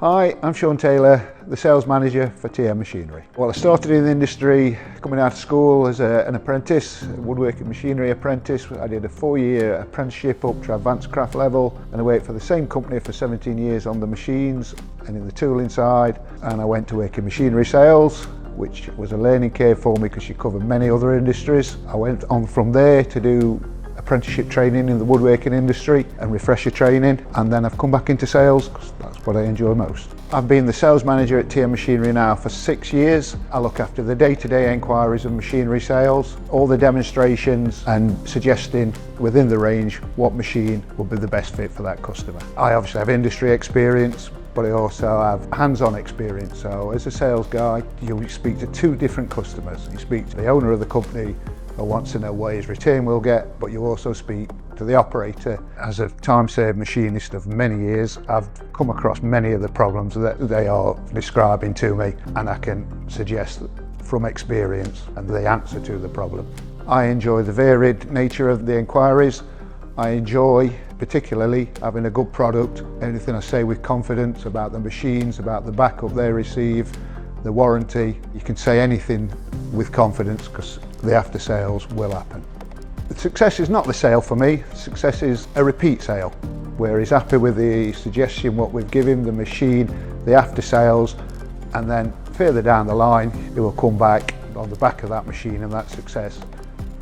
Hi, I'm Sean Taylor, the sales manager for TM Machinery. Well, I started in the industry coming out of school as an apprentice, a woodworking machinery apprentice. I did a 4-year apprenticeship up to advanced craft level, and I worked for the same company for 17 years on the machines and in the tooling side. And I went to work in machinery sales, which was a learning curve for me because you cover many other industries. I went on from there to do apprenticeship training in the woodworking industry and refresher training, and then I've come back into sales because that's what I enjoy most. I've been the sales manager at TM Machinery now for 6 years. I look after the day-to-day enquiries of machinery sales, all the demonstrations and suggesting within the range what machine would be the best fit for that customer. I obviously have industry experience, but I also have hands-on experience. So as a sales guy, you speak to 2 different customers. You speak to the owner of the company who wants to know what his return will get, but you also speak to the operator. As a time-served machinist of many years, I've come across many of the problems that they are describing to me, and I can suggest from experience and the answer to the problem. I enjoy the varied nature of the inquiries. I enjoy particularly having a good product, anything I say with confidence about the machines, about the backup they receive, the warranty. You can say anything with confidence because the after sales will happen. The success is not the sale for me. Success is a repeat sale where he's happy with the suggestion, what we've given, the machine, the after sales, and then further down the line he will come back on the back of that machine and that success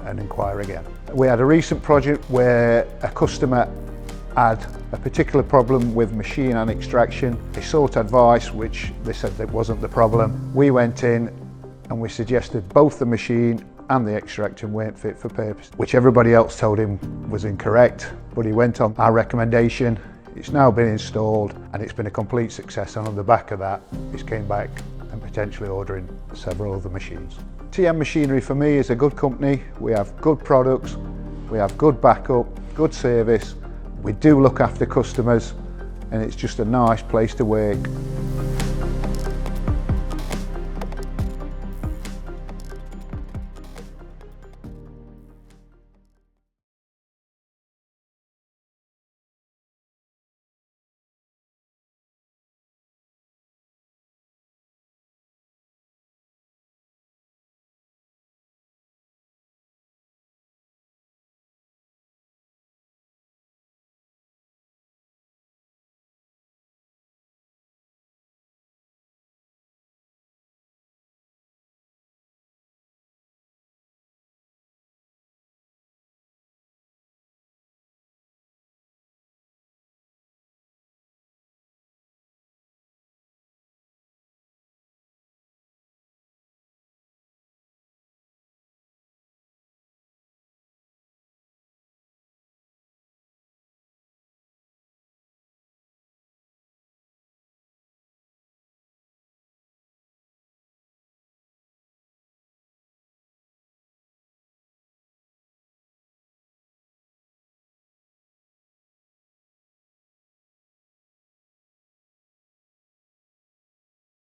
and inquire again. We had a recent project where a customer had a particular problem with machine and extraction. They sought advice, which they said that wasn't the problem. We went in and we suggested both the machine and the extraction weren't fit for purpose, which everybody else told him was incorrect, but he went on our recommendation. It's now been installed and it's been a complete success, and on the back of that he's came back and potentially ordering several other machines. TM Machinery for me is a good company. We have good products, we have good backup, good service, we do look after customers, and it's just a nice place to work.